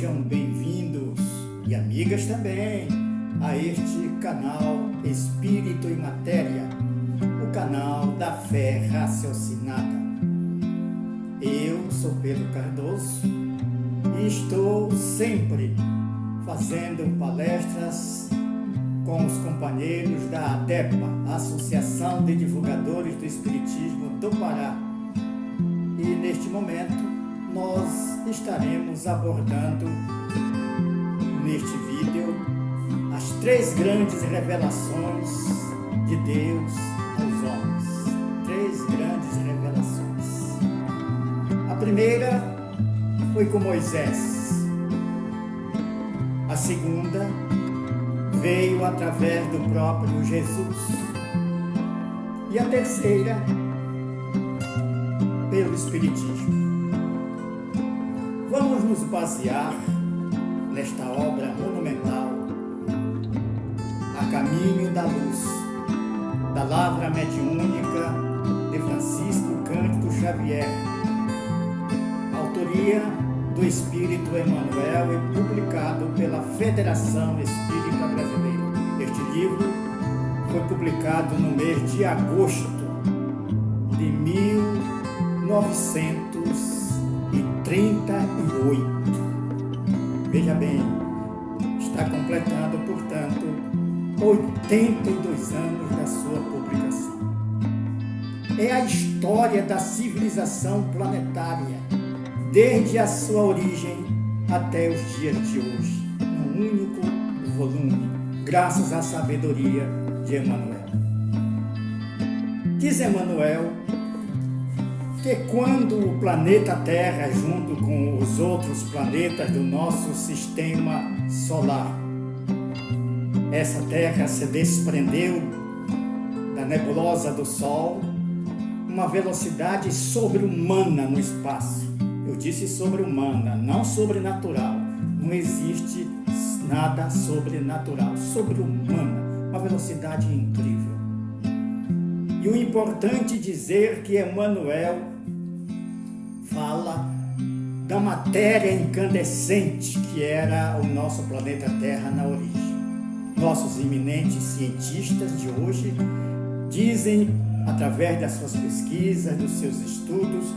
Sejam bem-vindos, e amigas também, a este canal Espírito e Matéria, o canal da fé raciocinada. Eu sou Pedro Cardoso e estou sempre fazendo palestras com os companheiros da ADEPA, Associação de Divulgadores do Espiritismo do Pará. E neste momento nós estaremos abordando neste vídeo as 3 grandes revelações de Deus aos homens. 3 grandes revelações. A primeira foi com Moisés. A segunda veio através do próprio Jesus. E a terceira, pelo Espiritismo. Vamos nos basear nesta obra monumental, A Caminho da Luz, da Lavra Mediúnica de Francisco Cândido Xavier, autoria do Espírito Emmanuel e publicado pela Federação Espírita Brasileira. Este livro foi publicado no mês de agosto de 1938. Veja bem, está completando, portanto, 82 anos da sua publicação. É a história da civilização planetária, desde a sua origem até os dias de hoje, num único volume, graças à sabedoria de Emmanuel. Diz Emmanuel que quando o planeta Terra, junto com os outros planetas do nosso sistema solar, essa Terra se desprendeu da nebulosa do Sol, uma velocidade sobre-humana no espaço. Eu disse sobre-humana, não sobrenatural. Não existe nada sobrenatural. Sobre-humana, uma velocidade incrível. E o importante dizer que Emmanuel fala da matéria incandescente que era o nosso planeta Terra na origem. Nossos eminentes cientistas de hoje dizem, através das suas pesquisas, dos seus estudos,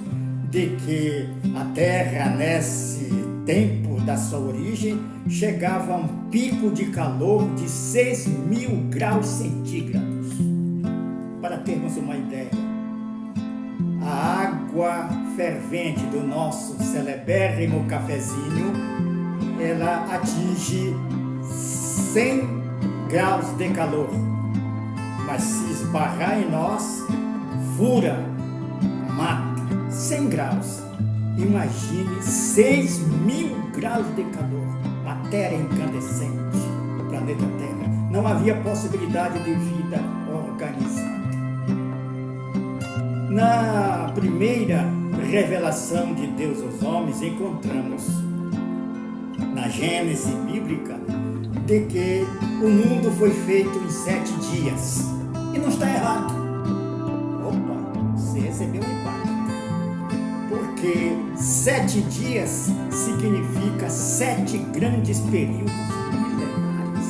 de que a Terra, nesse tempo da sua origem, chegava a um pico de calor de 6.000 graus centígrados. Para termos uma ideia, a água fervente do nosso celebérrimo cafezinho, ela atinge 100 graus de calor, mas se esbarrar em nós, fura, mata. 100 graus. Imagine 6.000 graus de calor, matéria incandescente no planeta Terra. Não havia possibilidade de vida organizada. Na primeira revelação de Deus aos homens, encontramos na Gênese bíblica de que o mundo foi feito em 7 dias. E não está errado. Opa, você recebeu um impacto. Porque 7 dias significa 7 grandes períodos milenares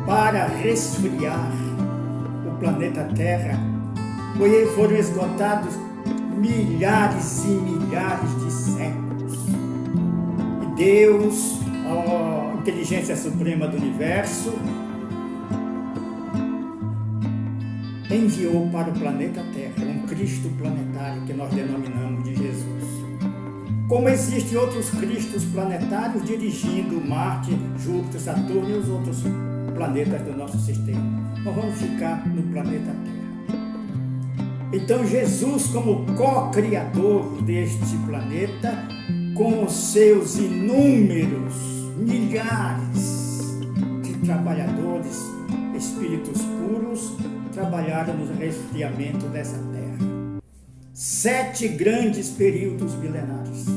para resfriar o planeta Terra. Foram esgotados milhares e milhares de séculos. E Deus, a inteligência suprema do universo, enviou para o planeta Terra um Cristo planetário que nós denominamos de Jesus. Como existem outros Cristos planetários dirigindo Marte, Júpiter, Saturno e os outros planetas do nosso sistema. Nós vamos ficar no planeta Terra. Então Jesus, como co-criador deste planeta, com os seus inúmeros, milhares de trabalhadores, espíritos puros, trabalharam no resfriamento dessa terra. 7 grandes períodos milenares.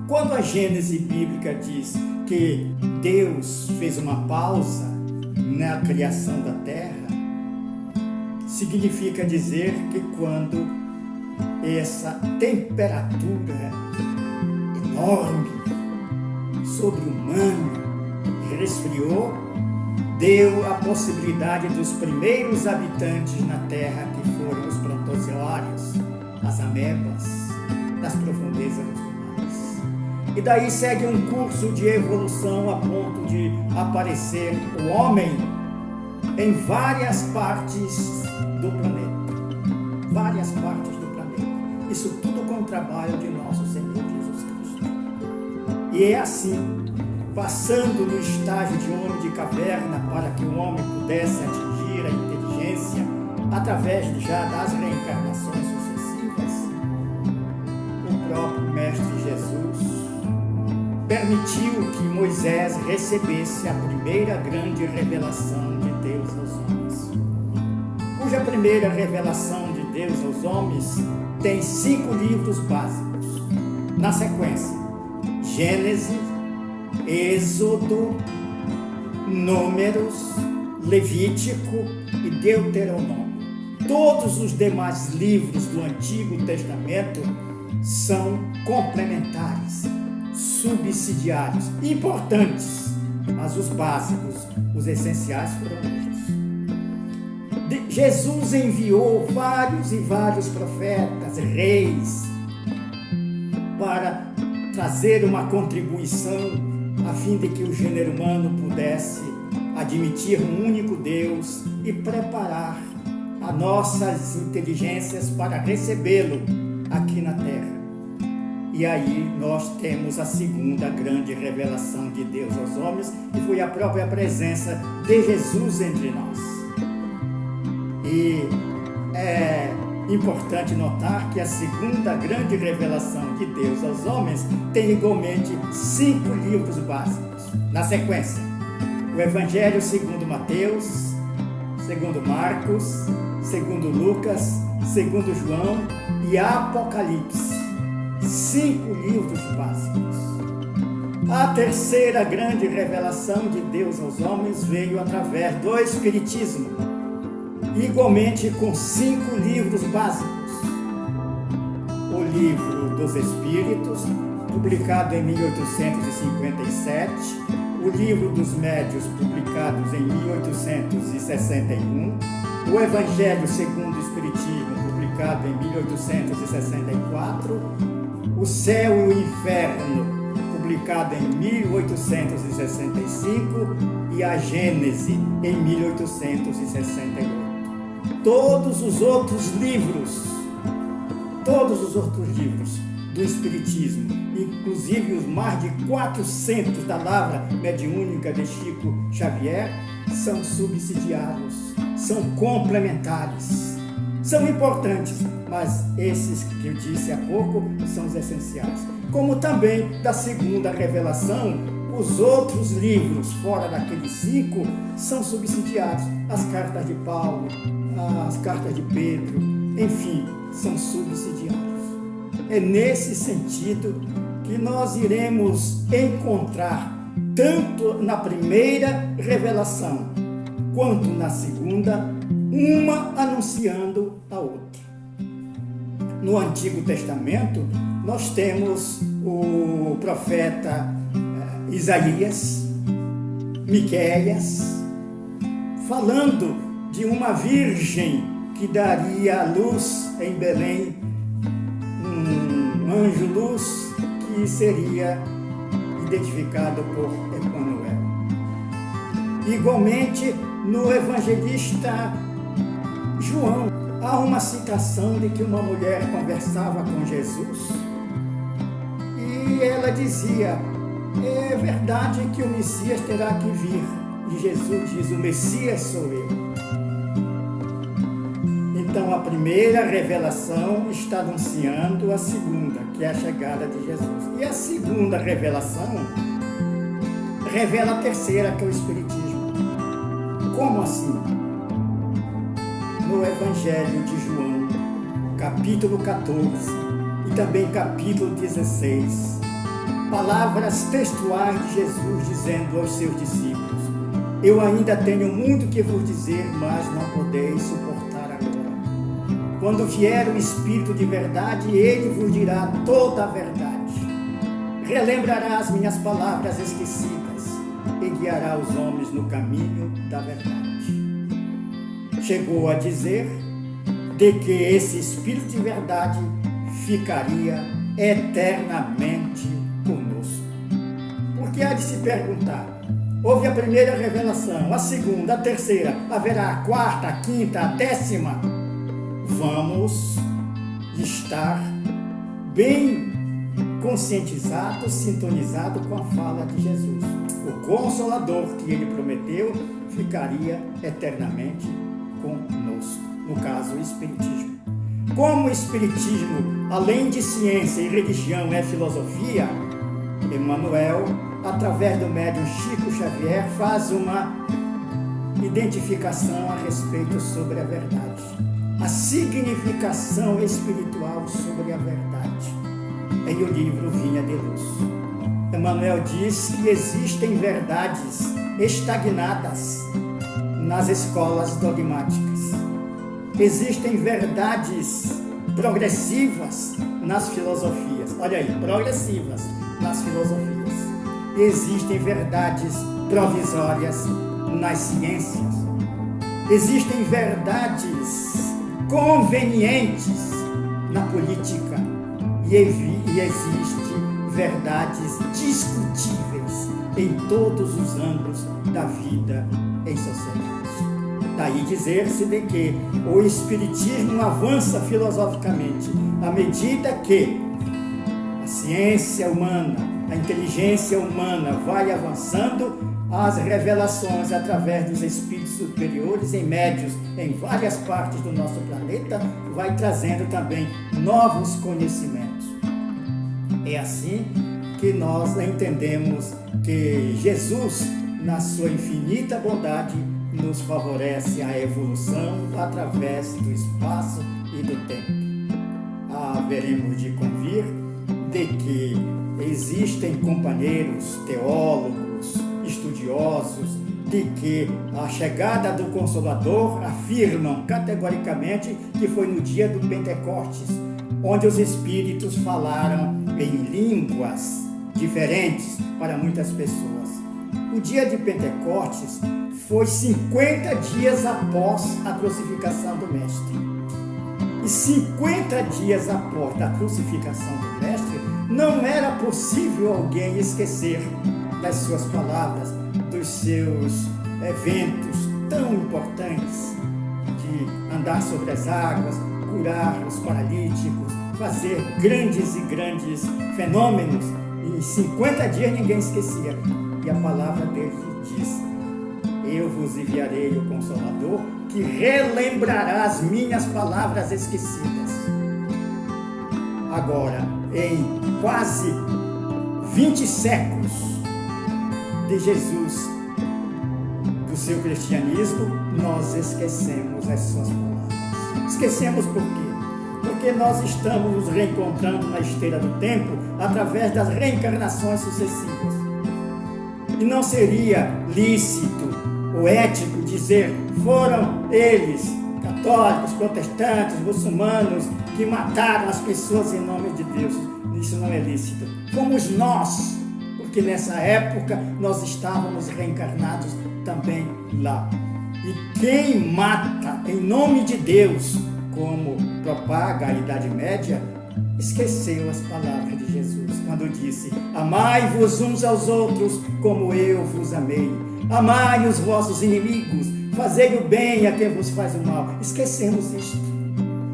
Quando a Gênese bíblica diz que Deus fez uma pausa na criação da terra, significa dizer que quando essa temperatura enorme, sobre-humana, resfriou, deu a possibilidade dos primeiros habitantes na Terra, que foram os protozoários, as amebas, das profundezas dos mares. E daí segue um curso de evolução a ponto de aparecer o homem em várias partes do planeta. Várias partes do planeta. Isso tudo com o trabalho de nosso Senhor Jesus Cristo. E é assim, passando no estágio de homem de caverna para que o homem pudesse atingir a inteligência através já das reencarnações sucessivas, o próprio Mestre Jesus permitiu que Moisés recebesse a primeira grande revelação de Deus aos homens, cuja primeira revelação de Deus aos homens tem 5 livros básicos, na sequência: Gênesis, Êxodo, Números, Levítico e Deuteronômio. Todos os demais livros do Antigo Testamento são complementares, subsidiários, importantes, mas os básicos, os essenciais foram estes. Jesus enviou vários e vários profetas, reis, para trazer uma contribuição a fim de que o gênero humano pudesse admitir um único Deus e preparar as nossas inteligências para recebê-lo aqui na Terra. E aí nós temos a segunda grande revelação de Deus aos homens, que foi a própria presença de Jesus entre nós. E é importante notar que a segunda grande revelação de Deus aos homens tem igualmente 5 livros básicos. Na sequência, o Evangelho segundo Mateus, segundo Marcos, segundo Lucas, segundo João e Apocalipse. 5 livros básicos. A terceira grande revelação de Deus aos homens veio através do Espiritismo, igualmente com 5 livros básicos. O Livro dos Espíritos, publicado em 1857, o Livro dos Médios, publicados em 1861, o Evangelho segundo o Espiritismo, publicado em 1864, O Céu e o Inferno, publicado em 1865, e a Gênese, em 1868. Todos os outros livros do Espiritismo, inclusive os mais de 400 da Lavra Mediúnica de Chico Xavier, são subsidiários, são complementares, são importantes, mas esses que eu disse há pouco são os essenciais. Como também da segunda revelação, os outros livros, fora daqueles 5, são subsidiários. As cartas de Paulo, as cartas de Pedro, enfim, são subsidiários. É nesse sentido que nós iremos encontrar, tanto na primeira revelação, quanto na segunda, uma anunciando a outra. No Antigo Testamento, nós temos o profeta Isaías, Miqueias, falando de uma virgem que daria à luz em Belém, um anjo-luz que seria identificado por Emanuel. Igualmente, no evangelista João, há uma citação de que uma mulher conversava com Jesus e ela dizia: é verdade que o Messias terá que vir. E Jesus diz: o Messias sou eu. Então a primeira revelação está anunciando a segunda, que é a chegada de Jesus. E a segunda revelação revela a terceira, que é o Espiritismo. Como assim? No Evangelho de João, capítulo 14 e também capítulo 16, palavras textuais de Jesus dizendo aos seus discípulos: eu ainda tenho muito que vos dizer, mas não podeis suportar agora. Quando vier o Espírito de verdade, ele vos dirá toda a verdade. relembrará as minhas palavras esquecidas e guiará os homens no caminho da verdade. Chegou a dizer de que esse Espírito de verdade ficaria eternamente conosco. Porque há de se perguntar, houve a primeira revelação, a segunda, a terceira, haverá a quarta, a quinta, a 10ª. Vamos estar bem conscientizados, sintonizados com a fala de Jesus. O Consolador que ele prometeu ficaria eternamente conosco. No caso, o Espiritismo. Como o Espiritismo, além de ciência e religião, é filosofia, Emmanuel, através do médium Chico Xavier, faz uma identificação a respeito sobre a verdade. A significação espiritual sobre a verdade. Em o livro Vinha de Luz. Emmanuel diz que existem verdades estagnadas nas escolas dogmáticas. Existem verdades progressivas nas filosofias. Olha aí, progressivas nas filosofias. Existem verdades provisórias nas ciências. Existem verdades convenientes na política. E existem verdades discutíveis em todos os âmbitos da vida em sociedade. Daí dizer-se de que o Espiritismo avança filosoficamente à medida que a ciência humana, a inteligência humana vai avançando, as revelações através dos espíritos superiores em médios em várias partes do nosso planeta vai trazendo também novos conhecimentos. É assim que nós entendemos que Jesus, na sua infinita bondade, nos favorece a evolução através do espaço e do tempo. Haveremos de convir de que existem companheiros, teólogos, estudiosos, de que a chegada do Consolador afirmam categoricamente que foi no dia do Pentecostes, onde os Espíritos falaram em línguas diferentes para muitas pessoas. O dia de Pentecostes foi 50 dias após a crucificação do Mestre. E 50 dias após a crucificação do Mestre, não era possível alguém esquecer das suas palavras, dos seus eventos tão importantes de andar sobre as águas, curar os paralíticos, fazer grandes fenômenos. Em 50 dias ninguém esquecia. E a palavra dele diz: eu vos enviarei o Consolador, que relembrará as minhas palavras esquecidas. Agora, em quase 20 séculos de Jesus, do seu cristianismo, nós esquecemos as suas palavras. Esquecemos por quê? Porque nós estamos nos reencontrando na esteira do tempo através das reencarnações sucessivas. E não seria lícito ou ético dizer foram eles, católicos, protestantes, muçulmanos, que mataram as pessoas em nome de Deus. Isso não é lícito. Fomos nós, porque nessa época nós estávamos reencarnados também lá. E quem mata em nome de Deus, como propaga a Idade Média, esqueceu as palavras de Jesus, quando disse: amai-vos uns aos outros como eu vos amei. Amai os vossos inimigos, fazei o bem a quem vos faz o mal. Esquecemos isto.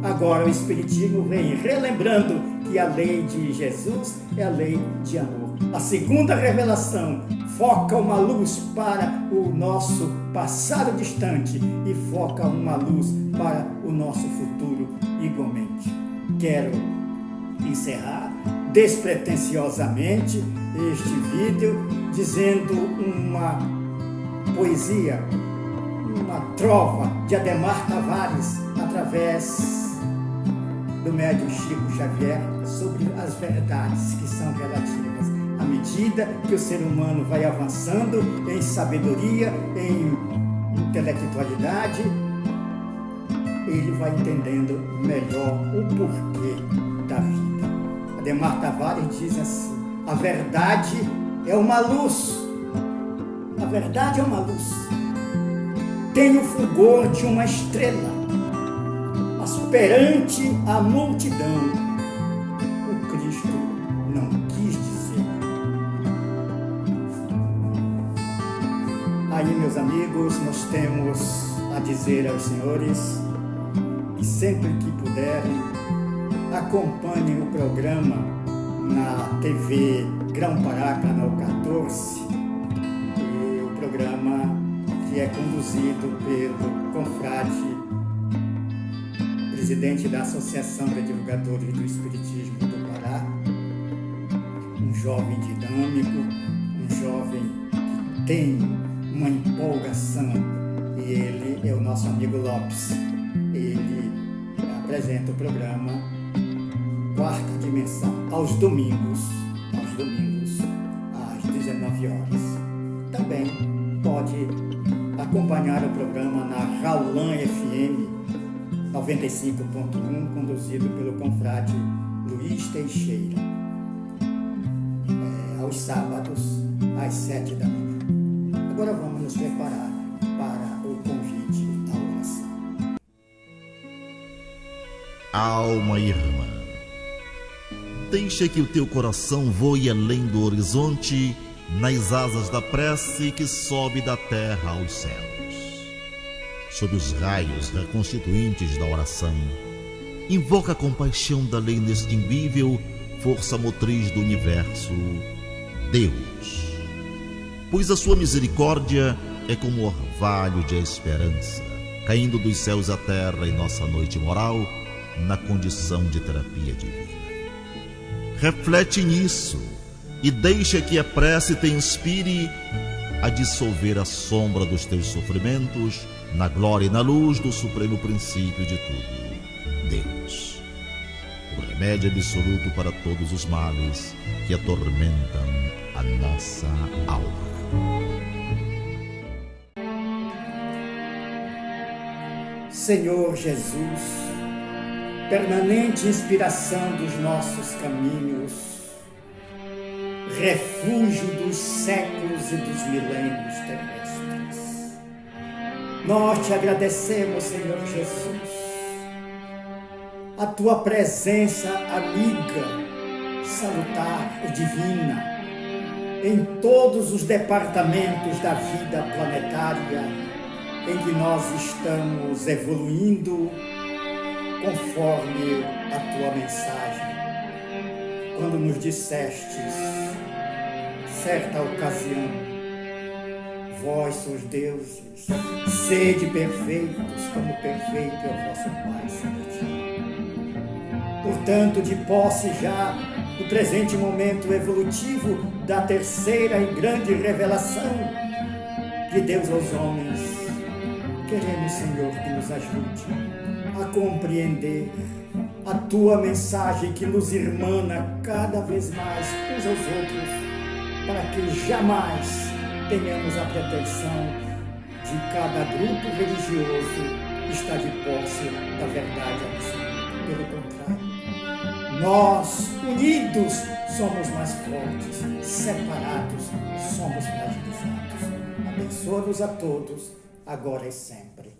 Agora o Espiritismo vem relembrando que a lei de Jesus é a lei de amor. A segunda revelação foca uma luz para o nosso passado distante e foca uma luz para o nosso futuro igualmente. Quero encerrar despretensiosamente este vídeo dizendo uma poesia, uma trova de Adhemar Tavares através do médium Chico Xavier sobre as verdades que são relativas. À medida que o ser humano vai avançando em sabedoria, em intelectualidade, ele vai entendendo melhor o porquê da vida. Adhemar Tavares diz assim: A verdade é uma luz. A verdade é uma luz. Tem o fulgor de uma estrela, mas perante a multidão, o Cristo não quis dizer. Aí, meus amigos, nós temos a dizer aos senhores que sempre que puderem, acompanhem o programa na TV Grão-Pará, canal 14, e o programa que é conduzido pelo confrade, presidente da Associação de Divulgadores do Espiritismo do Pará, um jovem dinâmico, um jovem que tem uma empolgação, e ele é o nosso amigo Lopes. Ele apresenta o programa Quarta Dimensão, aos domingos, às 19 horas. Também pode acompanhar o programa na Raulan FM 95.1, conduzido pelo confrade Luiz Teixeira, aos sábados, às 7 da manhã. Agora vamos nos preparar para o convite à oração. Alma irmã, deixa que o teu coração voe além do horizonte, nas asas da prece que sobe da terra aos céus. Sob os raios reconstituintes da oração, invoca a compaixão da lei inextinguível, força motriz do universo, Deus. Pois a sua misericórdia é como o orvalho de esperança, caindo dos céus à terra em nossa noite moral, na condição de terapia divina. Reflete nisso e deixa que a prece te inspire a dissolver a sombra dos teus sofrimentos na glória e na luz do supremo princípio de tudo, Deus, o remédio absoluto para todos os males que atormentam a nossa alma. Senhor Jesus, permanente inspiração dos nossos caminhos, refúgio dos séculos e dos milênios terrestres, nós te agradecemos, Senhor Jesus, a tua presença amiga, salutar e divina em todos os departamentos da vida planetária em que nós estamos evoluindo conforme a tua mensagem. Quando nos dissestes, certa ocasião, vós sois deuses, sede perfeitos, como perfeito é o vosso Pai celestial. Portanto, de posse já do presente momento evolutivo da terceira e grande revelação de Deus aos homens, queremos, Senhor, que nos ajude a compreender a tua mensagem que nos irmana cada vez mais uns aos outros, para que jamais tenhamos a pretensão de cada grupo religioso estar de posse da verdade absoluta. Pelo contrário, nós, unidos, somos mais fortes, separados, somos fragilizados. Abençoa-nos a todos, agora e sempre.